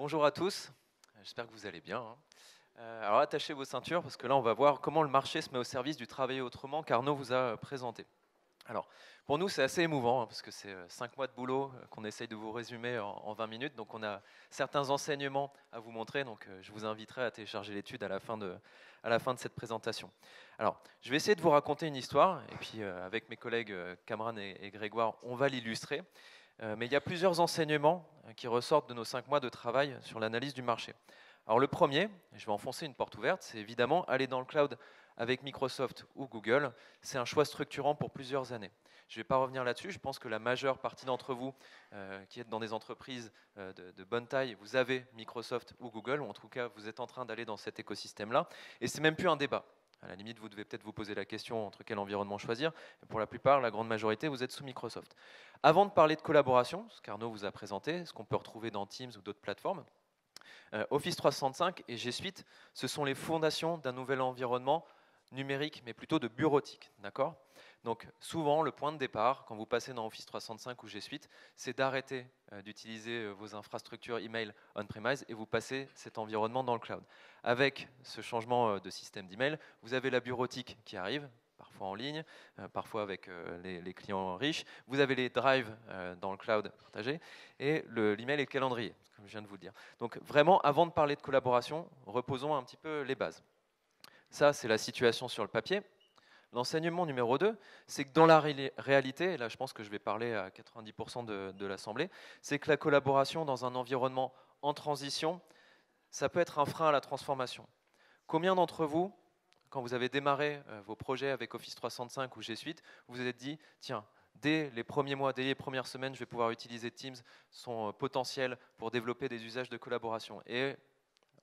Bonjour à tous, j'espère que vous allez bien, hein. Alors attachez vos ceintures parce que là on va voir comment le marché se met au service du travailler autrement qu'Arnaud vous a présenté. Alors pour nous c'est assez émouvant, hein, parce que c'est 5 mois de boulot qu'on essaye de vous résumer en 20 minutes, donc on a certains enseignements à vous montrer, donc je vous inviterai à télécharger l'étude à la fin de cette présentation. Alors je vais essayer de vous raconter une histoire et puis avec mes collègues Cameron et Grégoire on va l'illustrer. Mais il y a plusieurs enseignements qui ressortent de nos 5 mois de travail sur l'analyse du marché. Alors le premier, je vais enfoncer une porte ouverte, c'est évidemment aller dans le cloud avec Microsoft ou Google. C'est un choix structurant pour plusieurs années. Je ne vais pas revenir là-dessus, je pense que la majeure partie d'entre vous qui êtes dans des entreprises de bonne taille, vous avez Microsoft ou Google, ou en tout cas vous êtes en train d'aller dans cet écosystème-là, et c'est même plus un débat. À la limite, vous devez peut-être vous poser la question entre quel environnement choisir. Pour la plupart, la grande majorité, vous êtes sous Microsoft. Avant de parler de collaboration, ce qu'Arnaud vous a présenté, ce qu'on peut retrouver dans Teams ou d'autres plateformes, Office 365 et G Suite, ce sont les fondations d'un nouvel environnement numérique, mais plutôt de bureautique. D'accord ? Donc souvent, le point de départ, quand vous passez dans Office 365 ou G Suite, c'est d'arrêter d'utiliser vos infrastructures email on-premise et vous passez cet environnement dans le cloud. Avec ce changement de système d'email, vous avez la bureautique qui arrive, parfois en ligne, parfois avec les clients riches. Vous avez les drives dans le cloud partagé et l'email et le calendrier, comme je viens de vous le dire. Donc vraiment, avant de parler de collaboration, reposons un petit peu les bases. Ça, c'est la situation sur le papier. L'enseignement numéro 2, c'est que dans la réalité, et là je pense que je vais parler à 90% de l'Assemblée, c'est que la collaboration dans un environnement en transition, ça peut être un frein à la transformation. Combien d'entre vous, quand vous avez démarré vos projets avec Office 365 ou G Suite, vous vous êtes dit, tiens, dès les premiers mois, dès les premières semaines, je vais pouvoir utiliser Teams, son potentiel pour développer des usages de collaboration. Et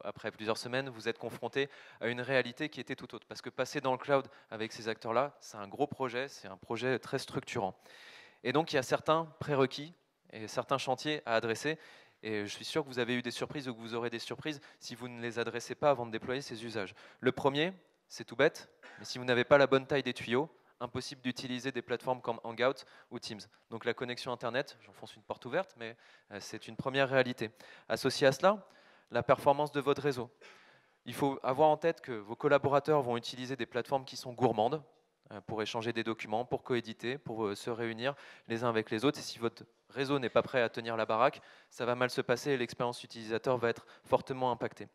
après plusieurs semaines, vous êtes confronté à une réalité qui était tout autre. Parce que passer dans le cloud avec ces acteurs-là, c'est un gros projet, c'est un projet très structurant. Et donc, il y a certains prérequis et certains chantiers à adresser. Et je suis sûr que vous avez eu des surprises ou que vous aurez des surprises si vous ne les adressez pas avant de déployer ces usages. Le premier, c'est tout bête, mais si vous n'avez pas la bonne taille des tuyaux, impossible d'utiliser des plateformes comme Hangout ou Teams. Donc la connexion Internet, j'enfonce une porte ouverte, mais c'est une première réalité. Associé à cela, la performance de votre réseau. Il faut avoir en tête que vos collaborateurs vont utiliser des plateformes qui sont gourmandes pour échanger des documents, pour coéditer, pour se réunir les uns avec les autres. Et si votre réseau n'est pas prêt à tenir la baraque, ça va mal se passer et l'expérience utilisateur va être fortement impactée.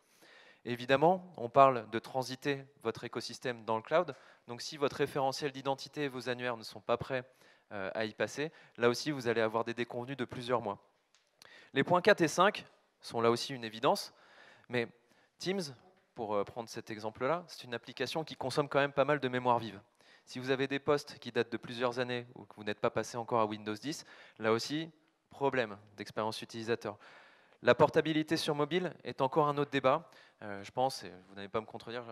Évidemment, on parle de transiter votre écosystème dans le cloud. Donc si votre référentiel d'identité et vos annuaires ne sont pas prêts à y passer, là aussi vous allez avoir des déconvenues de plusieurs mois. Les points 4 et 5 sont là aussi une évidence, mais Teams, pour prendre cet exemple-là, c'est une application qui consomme quand même pas mal de mémoire vive. Si vous avez des postes qui datent de plusieurs années ou que vous n'êtes pas passé encore à Windows 10, là aussi, problème d'expérience utilisateur. La portabilité sur mobile est encore un autre débat. Je pense, et vous n'allez pas me contredire,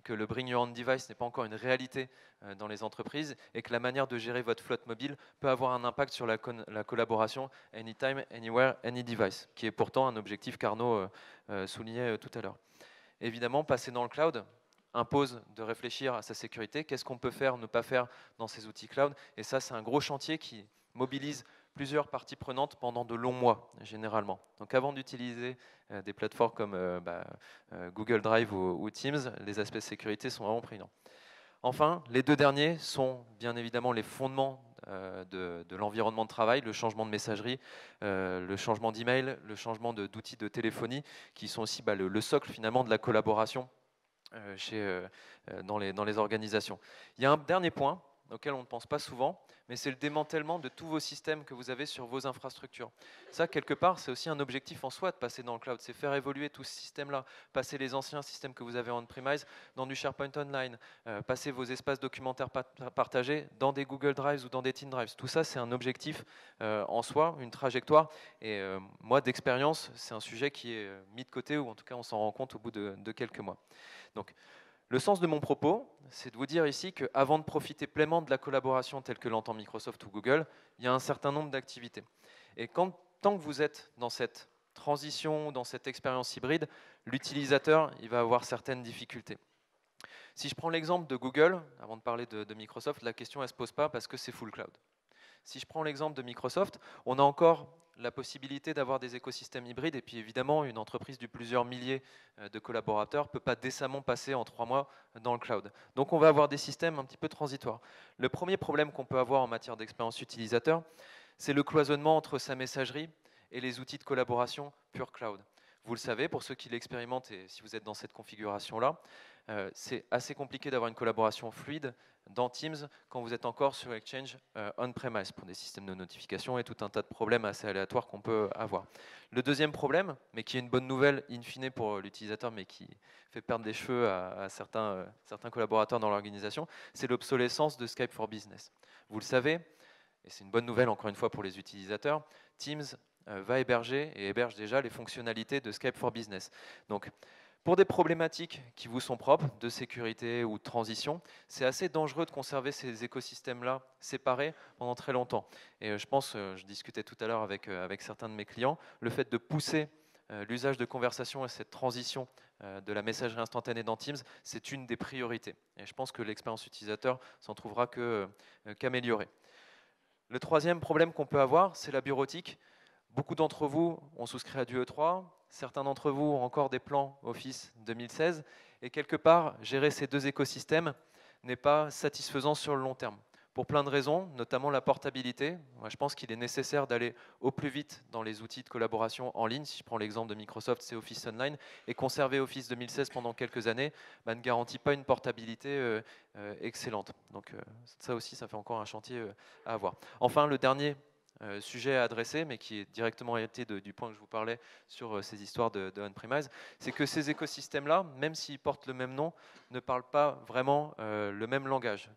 que le Bring Your Own Device n'est pas encore une réalité dans les entreprises et que la manière de gérer votre flotte mobile peut avoir un impact sur la collaboration anytime, anywhere, any device, qui est pourtant un objectif qu'Arnaud soulignait tout à l'heure. Évidemment, passer dans le cloud impose de réfléchir à sa sécurité. Qu'est-ce qu'on peut faire, ne pas faire dans ces outils cloud? Et ça, c'est un gros chantier qui mobilise plusieurs parties prenantes pendant de longs mois, généralement. Donc avant d'utiliser des plateformes comme Google Drive ou Teams, les aspects de sécurité sont vraiment prégnants. Enfin, les deux derniers sont bien évidemment les fondements de l'environnement de travail, le changement de messagerie, le changement d'email, le changement d'outils de téléphonie, qui sont aussi le socle finalement de la collaboration dans les organisations. Il y a un dernier point auquel on ne pense pas souvent, mais c'est le démantèlement de tous vos systèmes que vous avez sur vos infrastructures. Ça, quelque part, c'est aussi un objectif en soi de passer dans le cloud, c'est faire évoluer tout ce système-là, passer les anciens systèmes que vous avez on-premise dans du SharePoint Online, passer vos espaces documentaires partagés dans des Google Drives ou dans des Team Drives. Tout ça, c'est un objectif en soi, une trajectoire. Et moi, d'expérience, c'est un sujet qui est mis de côté, ou en tout cas, on s'en rend compte au bout de quelques mois. Donc, le sens de mon propos, c'est de vous dire ici qu'avant de profiter pleinement de la collaboration telle que l'entend Microsoft ou Google, il y a un certain nombre d'activités. Et tant que vous êtes dans cette transition, dans cette expérience hybride, l'utilisateur il va avoir certaines difficultés. Si je prends l'exemple de Google, avant de parler de Microsoft, la question ne se pose pas parce que c'est full cloud. Si je prends l'exemple de Microsoft, on a encore la possibilité d'avoir des écosystèmes hybrides, et puis évidemment, une entreprise de plusieurs milliers de collaborateurs ne peut pas décemment passer en 3 mois dans le cloud. Donc on va avoir des systèmes un petit peu transitoires. Le premier problème qu'on peut avoir en matière d'expérience utilisateur, c'est le cloisonnement entre sa messagerie et les outils de collaboration pure cloud. Vous le savez, pour ceux qui l'expérimentent, et si vous êtes dans cette configuration-là, c'est assez compliqué d'avoir une collaboration fluide dans Teams quand vous êtes encore sur Exchange on-premise pour des systèmes de notification et tout un tas de problèmes assez aléatoires qu'on peut avoir. Le deuxième problème, mais qui est une bonne nouvelle in fine pour l'utilisateur, mais qui fait perdre des cheveux à certains collaborateurs dans l'organisation, c'est l'obsolescence de Skype for Business. Vous le savez, et c'est une bonne nouvelle encore une fois pour les utilisateurs, Teams va héberger et héberge déjà les fonctionnalités de Skype for Business. Donc, pour des problématiques qui vous sont propres, de sécurité ou de transition, c'est assez dangereux de conserver ces écosystèmes-là séparés pendant très longtemps. Et je pense, je discutais tout à l'heure avec certains de mes clients, le fait de pousser l'usage de conversation et cette transition de la messagerie instantanée dans Teams, c'est une des priorités. Et je pense que l'expérience utilisateur s'en trouvera qu'améliorée. Le troisième problème qu'on peut avoir, c'est la bureautique. Beaucoup d'entre vous ont souscrit à du E3, certains d'entre vous ont encore des plans Office 2016, et quelque part, gérer ces deux écosystèmes n'est pas satisfaisant sur le long terme. Pour plein de raisons, notamment la portabilité. Moi, je pense qu'il est nécessaire d'aller au plus vite dans les outils de collaboration en ligne. Si je prends l'exemple de Microsoft, c'est Office Online. Et conserver Office 2016 pendant quelques années ne garantit pas une portabilité excellente. Donc ça aussi, ça fait encore un chantier à avoir. Enfin, le dernier sujet à adresser, mais qui est directement hérité du point que je vous parlais sur ces histoires de on-premise, c'est que ces écosystèmes-là, même s'ils portent le même nom, ne parlent pas vraiment le même langage.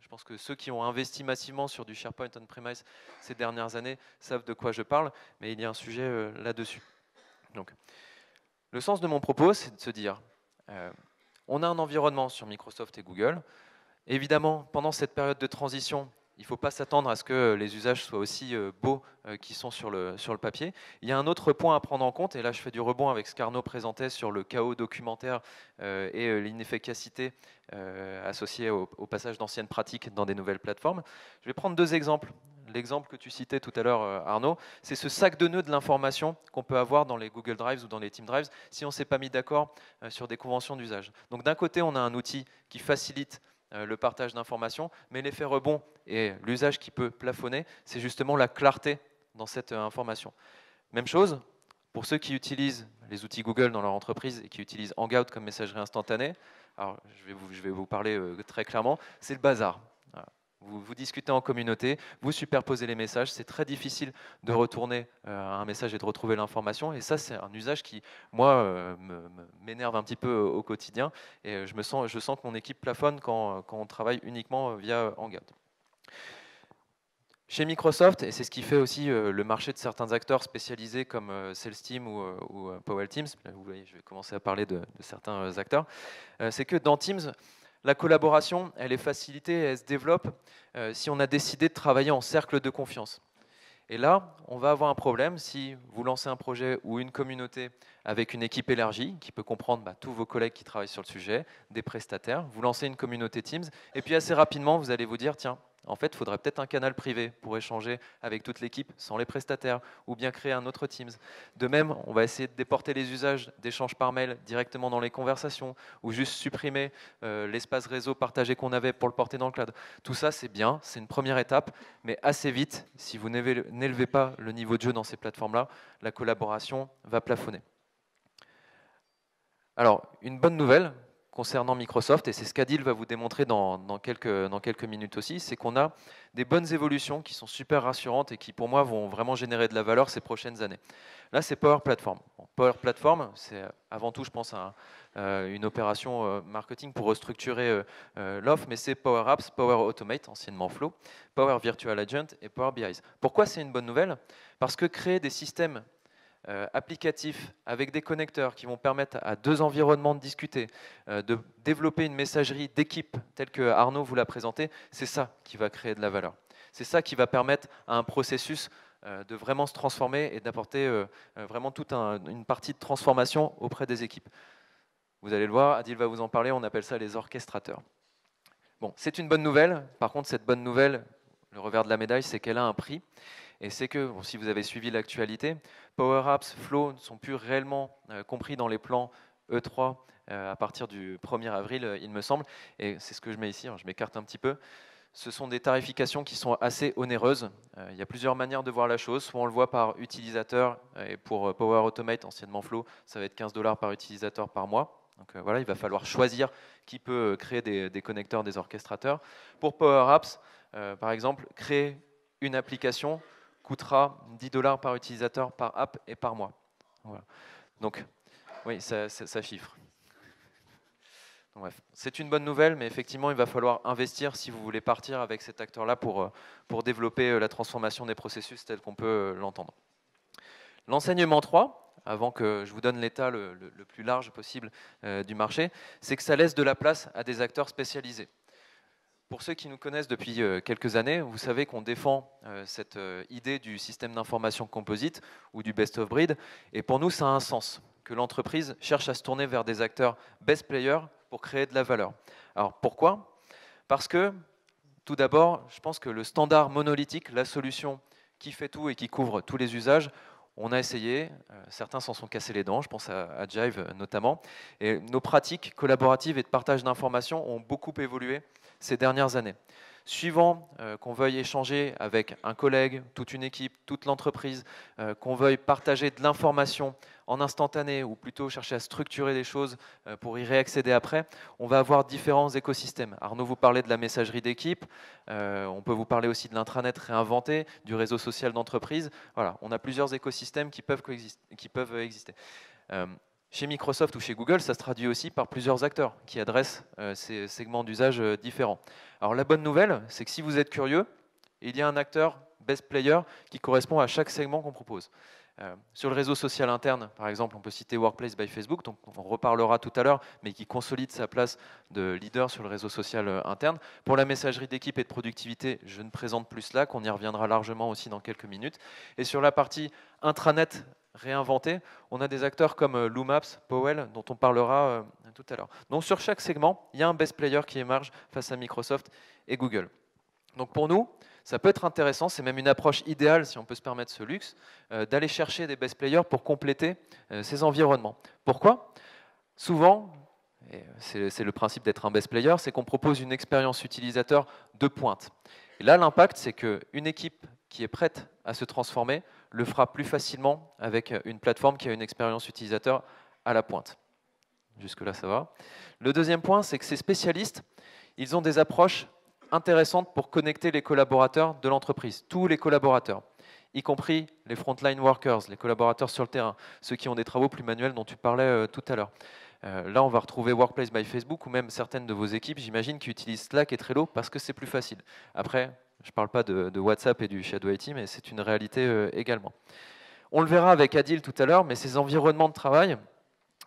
Je pense que ceux qui ont investi massivement sur du SharePoint on-premise ces dernières années savent de quoi je parle, mais il y a un sujet là-dessus. Donc, le sens de mon propos, c'est de se dire, on a un environnement sur Microsoft et Google. Évidemment, pendant cette période de transition, il ne faut pas s'attendre à ce que les usages soient aussi beaux qu'ils sont sur le papier. Il y a un autre point à prendre en compte, et là je fais du rebond avec ce qu'Arnaud présentait sur le chaos documentaire et l'inefficacité associée au passage d'anciennes pratiques dans des nouvelles plateformes. Je vais prendre deux exemples. L'exemple que tu citais tout à l'heure, Arnaud, c'est ce sac de nœuds de l'information qu'on peut avoir dans les Google Drives ou dans les Team Drives si on ne s'est pas mis d'accord sur des conventions d'usage. Donc d'un côté, on a un outil qui facilite le partage d'informations, mais l'effet rebond et l'usage qui peut plafonner, c'est justement la clarté dans cette information. Même chose, pour ceux qui utilisent les outils Google dans leur entreprise et qui utilisent Hangout comme messagerie instantanée, alors je vais vous parler très clairement, c'est le bazar. Voilà. Vous discutez en communauté, vous superposez les messages, c'est très difficile de retourner un message et de retrouver l'information. Et ça, c'est un usage qui, moi, m'énerve un petit peu au quotidien. Et je sens que mon équipe plafonne quand on travaille uniquement via Hangout. Chez Microsoft, et c'est ce qui fait aussi le marché de certains acteurs spécialisés comme SalesTeam ou PowellTeams, vous voyez, je vais commencer à parler de certains acteurs, c'est que dans Teams, la collaboration, elle est facilitée, elle se développe si on a décidé de travailler en cercle de confiance. Et là, on va avoir un problème si vous lancez un projet ou une communauté avec une équipe élargie, qui peut comprendre tous vos collègues qui travaillent sur le sujet, des prestataires. Vous lancez une communauté Teams, et puis assez rapidement, vous allez vous dire, tiens, en fait, il faudrait peut-être un canal privé pour échanger avec toute l'équipe sans les prestataires, ou bien créer un autre Teams. De même, on va essayer de déporter les usages d'échanges par mail directement dans les conversations, ou juste supprimer l'espace réseau partagé qu'on avait pour le porter dans le cloud. Tout ça, c'est bien, c'est une première étape, mais assez vite, si vous n'élevez pas le niveau de jeu dans ces plateformes-là, la collaboration va plafonner. Alors, une bonne nouvelle concernant Microsoft, et c'est ce qu'Adil va vous démontrer dans quelques minutes aussi, c'est qu'on a des bonnes évolutions qui sont super rassurantes et qui, pour moi, vont vraiment générer de la valeur ces prochaines années. Là, c'est Power Platform. Bon, Power Platform, c'est avant tout, je pense, une opération marketing pour restructurer l'offre, mais c'est Power Apps, Power Automate, anciennement Flow, Power Virtual Agent et Power BI. Pourquoi c'est une bonne nouvelle? Parce que créer des systèmes applicatifs avec des connecteurs qui vont permettre à deux environnements de discuter, de développer une messagerie d'équipe telle que Arnaud vous l'a présenté, c'est ça qui va créer de la valeur. C'est ça qui va permettre à un processus de vraiment se transformer et d'apporter vraiment toute une partie de transformation auprès des équipes. Vous allez le voir, Adil va vous en parler, on appelle ça les orchestrateurs. Bon, c'est une bonne nouvelle. Par contre, cette bonne nouvelle, le revers de la médaille, c'est qu'elle a un prix. Et c'est que, bon, si vous avez suivi l'actualité, Power Apps, Flow ne sont plus réellement compris dans les plans E3 à partir du 1er avril, il me semble. Et c'est ce que je mets ici, hein, je m'écarte un petit peu. Ce sont des tarifications qui sont assez onéreuses. Il y a plusieurs manières de voir la chose. Soit on le voit par utilisateur, et pour Power Automate, anciennement Flow, ça va être 15 $ par utilisateur par mois. Donc voilà, il va falloir choisir qui peut créer des connecteurs, des orchestrateurs. Pour Power Apps, par exemple, créer une application coûtera 10 $ par utilisateur, par app et par mois. Voilà. Donc, oui, ça chiffre. Bref, c'est une bonne nouvelle, mais effectivement, il va falloir investir si vous voulez partir avec cet acteur-là pour développer la transformation des processus tel qu'on peut l'entendre. L'enseignement 3, avant que je vous donne l'état le plus large possible du marché, c'est que ça laisse de la place à des acteurs spécialisés. Pour ceux qui nous connaissent depuis quelques années, vous savez qu'on défend cette idée du système d'information composite ou du best of breed, et pour nous, ça a un sens, que l'entreprise cherche à se tourner vers des acteurs best players pour créer de la valeur. Alors pourquoi? Parce que, tout d'abord, je pense que le standard monolithique, la solution qui fait tout et qui couvre tous les usages, on a essayé, certains s'en sont cassés les dents, je pense à Jive notamment, et nos pratiques collaboratives et de partage d'informations ont beaucoup évolué ces dernières années. Suivant qu'on veuille échanger avec un collègue, toute une équipe, toute l'entreprise, qu'on veuille partager de l'information en instantané ou plutôt chercher à structurer des choses pour y réaccéder après, on va avoir différents écosystèmes. Arnaud vous parlait de la messagerie d'équipe, on peut vous parler aussi de l'intranet réinventé, du réseau social d'entreprise. Voilà, on a plusieurs écosystèmes qui peuvent exister. Chez Microsoft ou chez Google, ça se traduit aussi par plusieurs acteurs qui adressent ces segments d'usage différents. Alors la bonne nouvelle, c'est que si vous êtes curieux, il y a un acteur best player qui correspond à chaque segment qu'on propose. Sur le réseau social interne, par exemple, on peut citer Workplace by Facebook, donc on reparlera tout à l'heure, mais qui consolide sa place de leader sur le réseau social interne. Pour la messagerie d'équipe et de productivité, je ne présente plus Slack, on y reviendra largement aussi dans quelques minutes. Et sur la partie intranet réinventée, on a des acteurs comme Loomaps, Powell, dont on parlera tout à l'heure. Donc sur chaque segment, il y a un best player qui émerge face à Microsoft et Google. Donc pour nous, ça peut être intéressant, c'est même une approche idéale, si on peut se permettre ce luxe, d'aller chercher des best players pour compléter ces environnements. Pourquoi? Souvent, et c'est le principe d'être un best player, c'est qu'on propose une expérience utilisateur de pointe. Et là, l'impact, c'est qu'une équipe qui est prête à se transformer le fera plus facilement avec une plateforme qui a une expérience utilisateur à la pointe. Jusque-là, ça va. Le deuxième point, c'est que ces spécialistes, ils ont des approches intéressantes pour connecter les collaborateurs de l'entreprise, tous les collaborateurs, y compris les frontline workers, les collaborateurs sur le terrain, ceux qui ont des travaux plus manuels dont tu parlais tout à l'heure. Là, on va retrouver Workplace by Facebook ou même certaines de vos équipes, j'imagine, qui utilisent Slack et Trello parce que c'est plus facile. Après, je ne parle pas de WhatsApp et du Shadow IT, mais c'est une réalité également. On le verra avec Adil tout à l'heure, mais ces environnements de travail,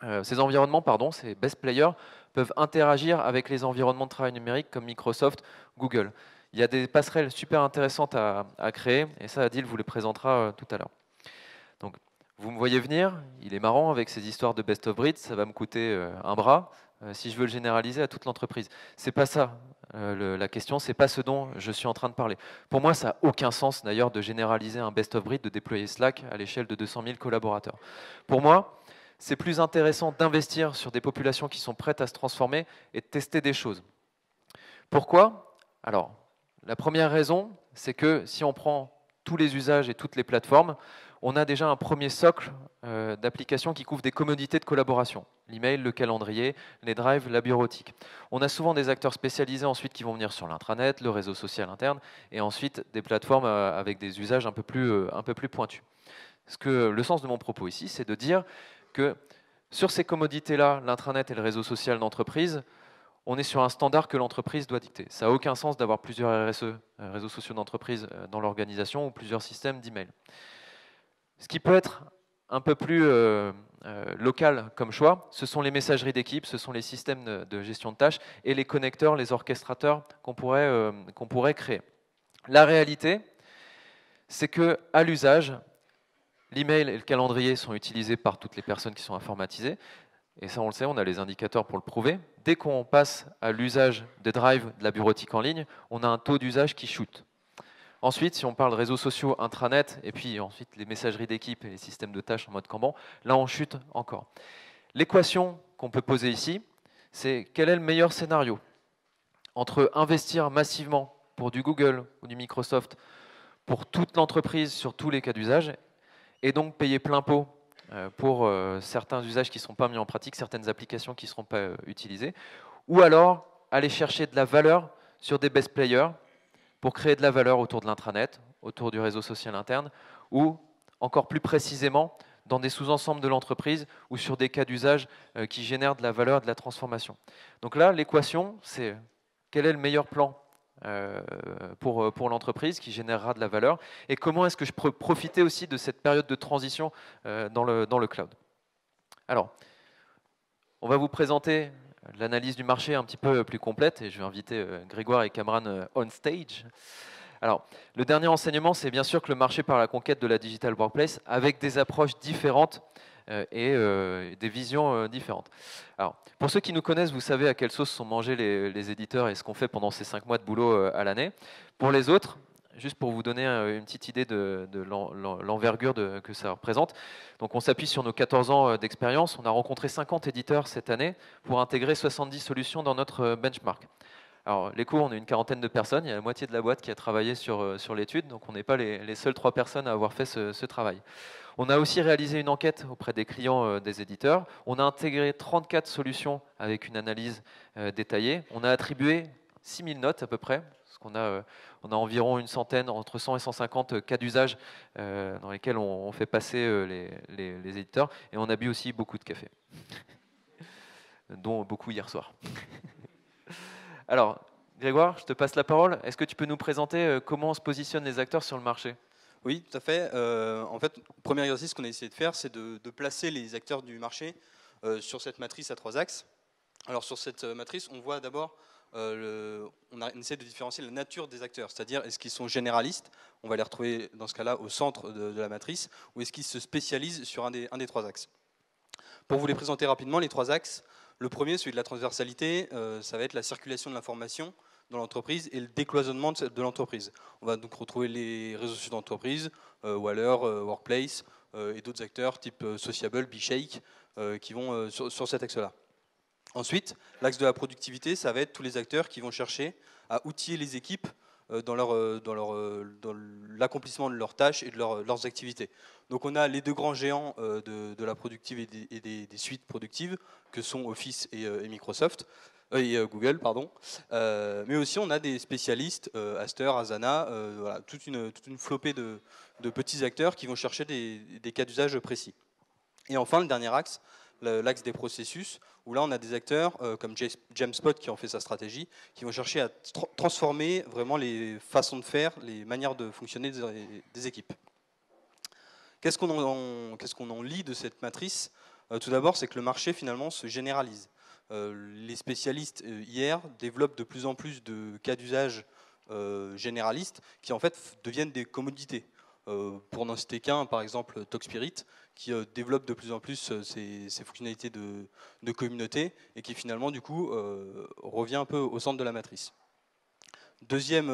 ces best players, peuvent interagir avec les environnements de travail numérique comme Microsoft, Google. Il y a des passerelles super intéressantes à créer, et ça, Adil vous les présentera tout à l'heure. Donc, vous me voyez venir, il est marrant avec ces histoires de best of breed, ça va me coûter un bras si je veux le généraliser à toute l'entreprise. C'est pas ça la question, c'est pas ce dont je suis en train de parler. Pour moi, ça n'a aucun sens d'ailleurs de généraliser un best of breed, de déployer Slack à l'échelle de 200 000 collaborateurs. Pour moi, c'est plus intéressant d'investir sur des populations qui sont prêtes à se transformer et de tester des choses. Pourquoi? Alors, la première raison, c'est que si on prend tous les usages et toutes les plateformes, on a déjà un premier socle d'applications qui couvre des commodités de collaboration. L'email, le calendrier, les drives, la bureautique. On a souvent des acteurs spécialisés ensuite qui vont venir sur l'intranet, le réseau social interne, et ensuite des plateformes avec des usages un peu plus pointus. Le sens de mon propos ici, c'est de dire que sur ces commodités-là, l'intranet et le réseau social d'entreprise, on est sur un standard que l'entreprise doit dicter. Ça n'a aucun sens d'avoir plusieurs RSE, réseaux sociaux d'entreprise, dans l'organisation ou plusieurs systèmes d'email. Ce qui peut être un peu plus local comme choix, ce sont les messageries d'équipe, ce sont les systèmes de gestion de tâches et les connecteurs, les orchestrateurs qu'on pourrait créer. La réalité, c'est qu'à l'usage, l'email et le calendrier sont utilisés par toutes les personnes qui sont informatisées. Et ça, on le sait, on a les indicateurs pour le prouver. Dès qu'on passe à l'usage des drives, de la bureautique en ligne, on a un taux d'usage qui chute. Ensuite, si on parle de réseaux sociaux, intranet, et puis ensuite les messageries d'équipe et les systèmes de tâches en mode Kanban, là on chute encore. L'équation qu'on peut poser ici, c'est quel est le meilleur scénario entre investir massivement pour du Google ou du Microsoft pour toute l'entreprise sur tous les cas d'usage, et donc payer plein pot pour certains usages qui ne seront pas mis en pratique, certaines applications qui ne seront pas utilisées, ou alors aller chercher de la valeur sur des best players pour créer de la valeur autour de l'intranet, autour du réseau social interne, ou encore plus précisément dans des sous-ensembles de l'entreprise ou sur des cas d'usage qui génèrent de la valeur, de la transformation. Donc là, l'équation, c'est quel est le meilleur plan pour l'entreprise qui générera de la valeur et comment est-ce que je peux profiter aussi de cette période de transition dans le cloud. Alors, on va vous présenter l'analyse du marché un petit peu plus complète et je vais inviter Grégoire et Cameron on stage. Alors, le dernier enseignement, c'est bien sûr que le marché par la conquête de la digital workplace avec des approches différentes et des visions différentes. Alors, pour ceux qui nous connaissent, vous savez à quelle sauce sont mangés les éditeurs et ce qu'on fait pendant ces 5 mois de boulot à l'année. Pour les autres, juste pour vous donner une petite idée de l'envergure que ça représente, donc on s'appuie sur nos 14 ans d'expérience. On a rencontré 50 éditeurs cette année pour intégrer 70 solutions dans notre benchmark. Alors, les cours, on est une quarantaine de personnes, il y a la moitié de la boîte qui a travaillé sur l'étude, donc on n'est pas les seules 3 personnes à avoir fait ce travail. On a aussi réalisé une enquête auprès des clients des éditeurs. On a intégré 34 solutions avec une analyse détaillée. On a attribué 6000 notes à peu près, parce qu'on a, on a environ une centaine, entre 100 et 150 cas d'usage dans lesquels on fait passer les éditeurs. Et on a bu aussi beaucoup de café, dont beaucoup hier soir. Alors, Grégoire, je te passe la parole. Est-ce que tu peux nous présenter comment se positionnent les acteurs sur le marché ? Oui, tout à fait. En fait, le premier exercice qu'on a essayé de faire, c'est de placer les acteurs du marché sur cette matrice à 3 axes. Alors sur cette matrice, on voit d'abord, on essaie de différencier la nature des acteurs, c'est-à-dire est-ce qu'ils sont généralistes, on va les retrouver dans ce cas-là au centre de la matrice, ou est-ce qu'ils se spécialisent sur un des 3 axes. Pour vous les présenter rapidement, les 3 axes, le premier, celui de la transversalité, ça va être la circulation de l'information dans l'entreprise et le décloisonnement de l'entreprise. On va donc retrouver les réseaux sociaux d'entreprise, Waller, Workplace et d'autres acteurs type Sociable, BeShake qui vont sur cet axe-là. Ensuite, l'axe de la productivité, ça va être tous les acteurs qui vont chercher à outiller les équipes dans l'accomplissement de leurs tâches et de leurs activités. Donc on a les 2 grands géants de la productive et des suites productives que sont Office et Microsoft. Et Google, pardon. Mais aussi on a des spécialistes, Aster, Asana, voilà, toute une flopée de petits acteurs qui vont chercher des cas d'usage précis. Et enfin, le dernier axe, l'axe des processus, où là on a des acteurs comme Jamspot qui ont fait sa stratégie, qui vont chercher à transformer vraiment les façons de faire, les manières de fonctionner des équipes. Qu'est-ce qu'on en lit de cette matrice ? Tout d'abord, c'est que le marché finalement se généralise. Les spécialistes hier développent de plus en plus de cas d'usage généralistes qui en fait deviennent des commodités. Pour n'en citer qu'un, par exemple Talkspirit, qui développe de plus en plus ses fonctionnalités de communauté et qui finalement du coup revient un peu au centre de la matrice. Deuxième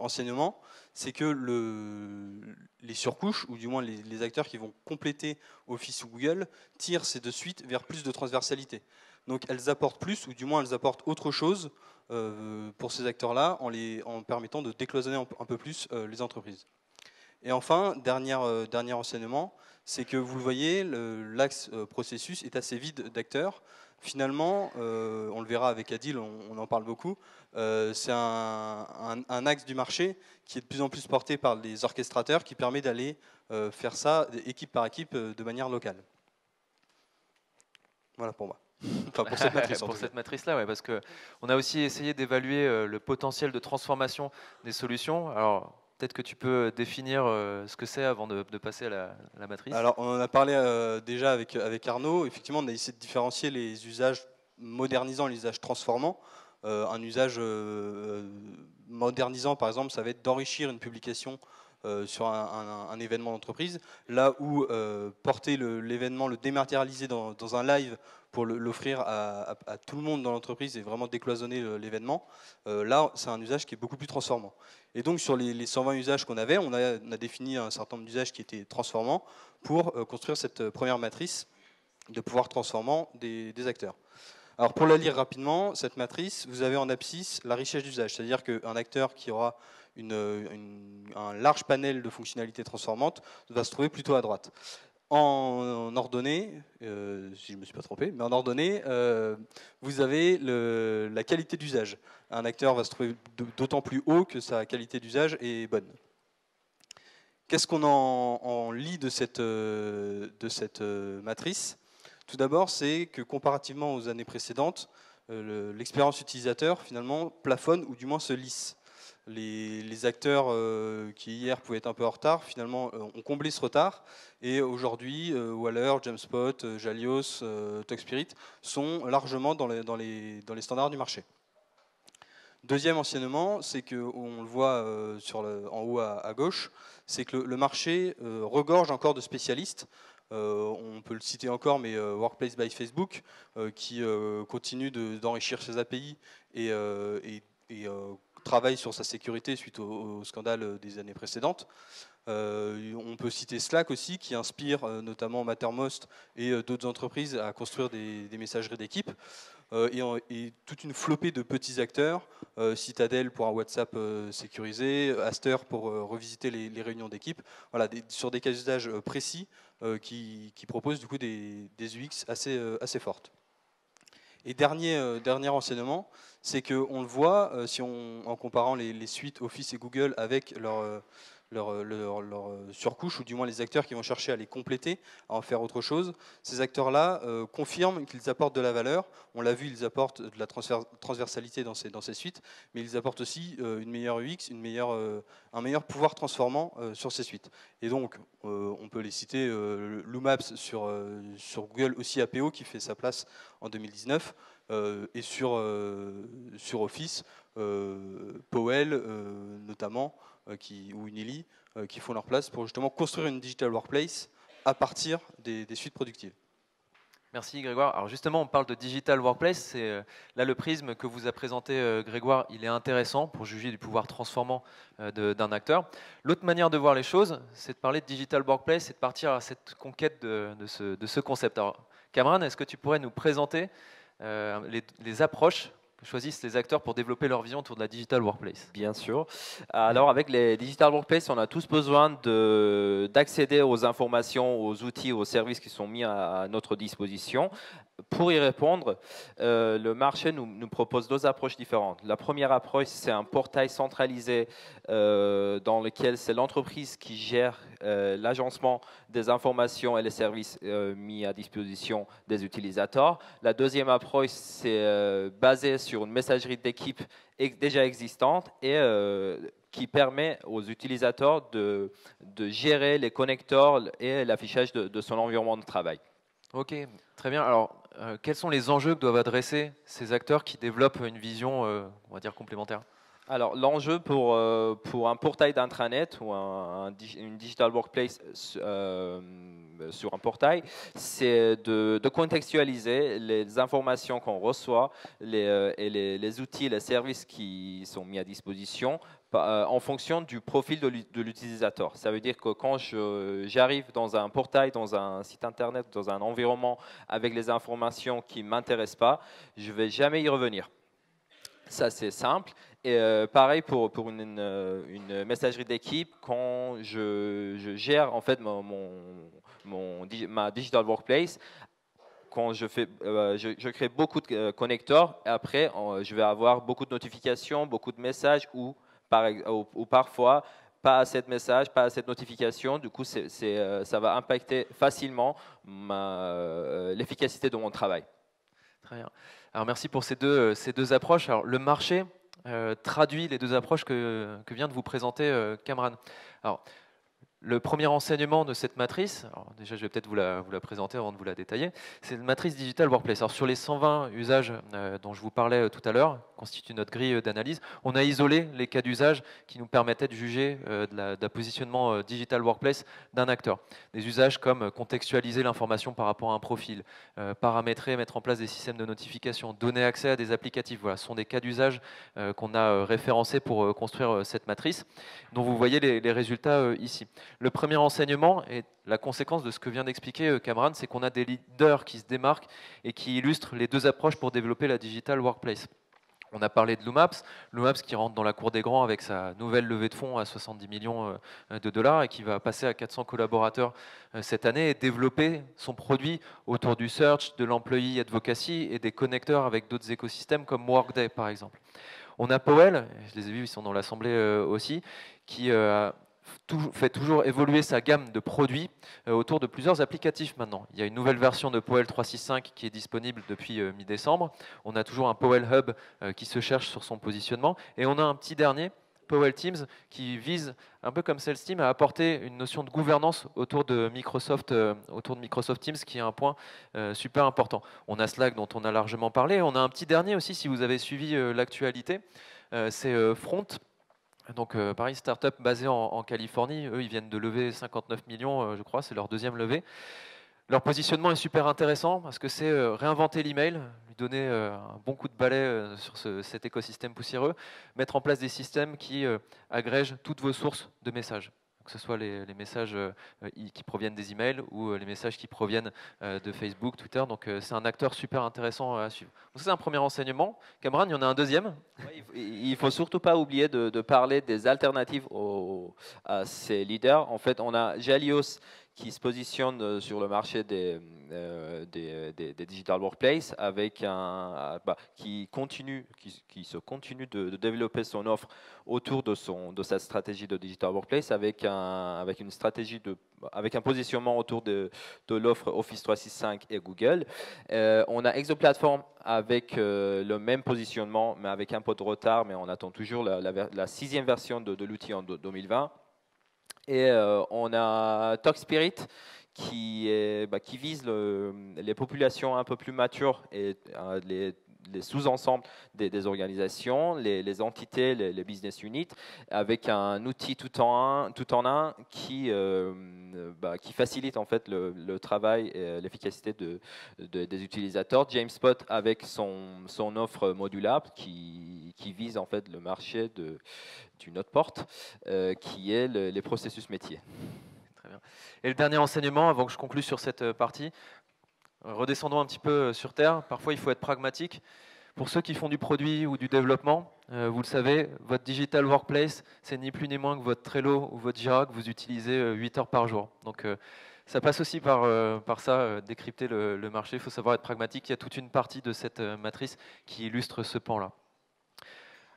enseignement, c'est que les surcouches, ou du moins les acteurs qui vont compléter Office ou Google, tirent ces 2 suites vers plus de transversalité. Donc elles apportent plus, ou du moins elles apportent autre chose pour ces acteurs-là, en permettant de décloisonner un peu plus les entreprises. Et enfin, dernier enseignement, c'est que vous le voyez, l'axe processus est assez vide d'acteurs. Finalement, on le verra avec Adil, on en parle beaucoup, c'est un axe du marché qui est de plus en plus porté par les orchestrateurs, qui permet d'aller faire ça équipe par équipe de manière locale. Voilà pour moi. Enfin, pour cette matrice. Pour cette matrice-là, ouais, parce qu'on a aussi essayé d'évaluer le potentiel de transformation des solutions. Alors, peut-être que tu peux définir ce que c'est avant de passer à la matrice. Alors, on en a parlé déjà avec Arnaud. Effectivement, on a essayé de différencier les usages modernisants et les usages transformants. Un usage modernisant, par exemple, ça va être d'enrichir une publication sur un événement d'entreprise, là où porter l'événement, le dématérialiser dans un live pour l'offrir à tout le monde dans l'entreprise et vraiment décloisonner l'événement, là, c'est un usage qui est beaucoup plus transformant. Et donc, sur les 120 usages qu'on avait, on a défini un certain nombre d'usages qui étaient transformants pour construire cette première matrice de pouvoir transformant des acteurs. Alors, pour la lire rapidement, cette matrice, vous avez en abscisse la richesse d'usage, c'est-à-dire qu'un acteur qui aura un large panel de fonctionnalités transformantes va se trouver plutôt à droite. En ordonnée, si je ne me suis pas trompé, mais en ordonnée, vous avez la qualité d'usage. Un acteur va se trouver d'autant plus haut que sa qualité d'usage est bonne. Qu'est-ce qu'on en lit de cette matrice? Tout d'abord, c'est que comparativement aux années précédentes, l'expérience utilisateur finalement plafonne ou du moins se lisse. Les acteurs qui hier pouvaient être un peu en retard, finalement ont comblé ce retard, et aujourd'hui Waller, Jamspot, Jalios, TalkSpirit sont largement dans les standards du marché. Deuxième enseignement, c'est qu'on le voit en haut à gauche, c'est que le marché regorge encore de spécialistes. On peut le citer encore, mais Workplace by Facebook, qui continue d'enrichir ses API et travaille sur sa sécurité suite au scandale des années précédentes. On peut citer Slack aussi, qui inspire notamment Mattermost et d'autres entreprises à construire des messageries d'équipe. Et toute une flopée de petits acteurs, Citadel pour un WhatsApp sécurisé, Aster pour revisiter les réunions d'équipe, voilà, sur des cas d'usage précis qui proposent du coup des UX assez fortes. Et dernier enseignement, c'est qu'on le voit, en comparant les suites Office et Google avec leur surcouche, ou du moins les acteurs qui vont chercher à les compléter, à en faire autre chose. Ces acteurs-là confirment qu'ils apportent de la valeur. On l'a vu, ils apportent de la transversalité dans ces suites, mais ils apportent aussi une meilleure UX, un meilleur pouvoir transformant sur ces suites. Et donc, on peut les citer, Loomaps sur Google, aussi APO, qui fait sa place en 2019, et sur Office, Powell notamment, ou Unili, qui font leur place pour justement construire une digital workplace à partir des suites productives. Merci Grégoire. Alors justement, on parle de digital workplace. Là, le prisme que vous a présenté Grégoire, il est intéressant pour juger du pouvoir transformant d'un acteur. L'autre manière de voir les choses, c'est de parler de digital workplace et de partir à cette conquête de ce concept. Alors, Cameron, est-ce que tu pourrais nous présenter les approches que choisissent les acteurs pour développer leur vision autour de la digital workplace? Bien sûr. Alors, avec les digital workplace, on a tous besoin d'accéder aux informations, aux outils, aux services qui sont mis à notre disposition. Pour y répondre, le marché nous propose deux approches différentes. La première approche, c'est un portail centralisé dans lequel c'est l'entreprise qui gère l'agencement des informations et les services mis à disposition des utilisateurs. La deuxième approche, c'est basé sur une messagerie d'équipe déjà existante et qui permet aux utilisateurs de gérer les connecteurs et l'affichage de son environnement de travail. Ok, très bien. Alors, quels sont les enjeux que doivent adresser ces acteurs qui développent une vision, on va dire, complémentaire? Alors, l'enjeu pour un portail d'intranet ou une digital workplace sur un portail, c'est de contextualiser les informations qu'on reçoit et les outils, les services qui sont mis à disposition en fonction du profil de l'utilisateur. Ça veut dire que quand j'arrive dans un portail, dans un site internet, dans un environnement avec les informations qui ne m'intéressent pas, je ne vais jamais y revenir. Ça, c'est simple. Et pareil pour une messagerie d'équipe, quand je gère en fait ma digital workplace, quand je crée beaucoup de connecteurs, et après je vais avoir beaucoup de notifications, beaucoup de messages ou parfois pas assez de messages, pas assez de notifications. Du coup, ça va impacter facilement l'efficacité de mon travail. Très bien. Alors merci pour ces deux approches. Alors, le marché traduit les deux approches que vient de vous présenter Cameron. Alors, le premier enseignement de cette matrice, alors déjà je vais peut-être vous la présenter avant de vous la détailler, c'est une matrice Digital Workplace. Alors sur les 120 usages dont je vous parlais tout à l'heure, constitue notre grille d'analyse. On a isolé les cas d'usage qui nous permettaient de juger d'un positionnement digital workplace d'un acteur. Des usages comme contextualiser l'information par rapport à un profil, paramétrer, mettre en place des systèmes de notification, donner accès à des applicatifs. Voilà, ce sont des cas d'usage qu'on a référencés pour construire cette matrice, dont vous voyez les résultats ici. Le premier enseignement est la conséquence de ce que vient d'expliquer Cameron, c'est qu'on a des leaders qui se démarquent et qui illustrent les deux approches pour développer la digital workplace. On a parlé de Loomaps, Loomaps qui rentre dans la cour des grands avec sa nouvelle levée de fonds à 70 millions de dollars et qui va passer à 400 collaborateurs cette année et développer son produit autour du search, de l'employee advocacy et des connecteurs avec d'autres écosystèmes comme Workday par exemple. On a Powell, je les ai vus, ils sont dans l'assemblée aussi, qui fait toujours évoluer sa gamme de produits autour de plusieurs applicatifs maintenant. Il y a une nouvelle version de Powell 365 qui est disponible depuis mi-décembre. On a toujours un Powell Hub qui se cherche sur son positionnement. Et on a un petit dernier, Powell Teams, qui vise, un peu comme Sales Team, à apporter une notion de gouvernance autour de Microsoft Teams, qui est un point super important. On a Slack dont on a largement parlé. On a un petit dernier aussi, si vous avez suivi l'actualité, c'est Front. Donc pareil, start-up basée en Californie, eux ils viennent de lever 59 millions, je crois, c'est leur deuxième levée. Leur positionnement est super intéressant parce que c'est réinventer l'email, lui donner un bon coup de balai sur cet écosystème poussiéreux, mettre en place des systèmes qui agrègent toutes vos sources de messages, que ce soit les messages qui proviennent des emails ou les messages qui proviennent de Facebook, Twitter. Donc c'est un acteur super intéressant à suivre. Donc ça c'est un premier enseignement. Cameron, il y en a un deuxième. Ouais, il ne faut surtout pas oublier de parler des alternatives à ces leaders. En fait, on a Jalios qui se positionne sur le marché des digital workplace avec qui se continue de développer son offre autour de sa stratégie de digital workplace avec un positionnement autour de l'offre Office 365 et Google. On a Exoplatform avec le même positionnement mais avec un peu de retard, mais on attend toujours la sixième version de l'outil en 2020. Et on a TalkSpirit qui vise les populations un peu plus matures et les sous-ensembles des organisations, les entités, les business units, avec un outil tout en un qui facilite en fait le travail et l'efficacité des utilisateurs. JameSpot avec son offre modulable qui vise en fait le marché d'une autre porte, qui est les processus métiers. Très bien. Et le dernier enseignement, avant que je conclue sur cette partie, redescendons un petit peu sur Terre. Parfois, il faut être pragmatique. Pour ceux qui font du produit ou du développement, vous le savez, votre digital workplace, c'est ni plus ni moins que votre Trello ou votre Jira que vous utilisez 8 heures par jour. Donc, ça passe aussi par ça, décrypter le marché. Il faut savoir être pragmatique. Il y a toute une partie de cette matrice qui illustre ce pan-là.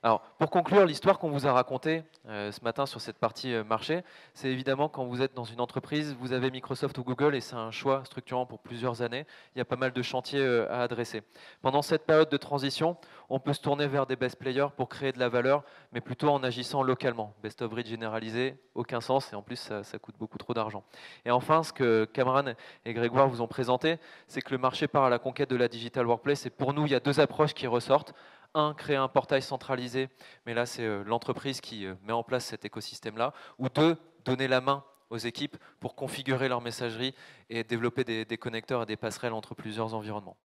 Alors, pour conclure, l'histoire qu'on vous a racontée ce matin sur cette partie marché, c'est évidemment quand vous êtes dans une entreprise, vous avez Microsoft ou Google et c'est un choix structurant pour plusieurs années. Il y a pas mal de chantiers à adresser. Pendant cette période de transition, on peut se tourner vers des best players pour créer de la valeur, mais plutôt en agissant localement. Best of breed généralisé, aucun sens et en plus ça coûte beaucoup trop d'argent. Et enfin, ce que Cameron et Grégoire vous ont présenté, c'est que le marché part à la conquête de la digital workplace et pour nous, il y a deux approches qui ressortent. Un, créer un portail centralisé, mais là c'est l'entreprise qui met en place cet écosystème-là. Ou deux, donner la main aux équipes pour configurer leur messagerie et développer des connecteurs et des passerelles entre plusieurs environnements.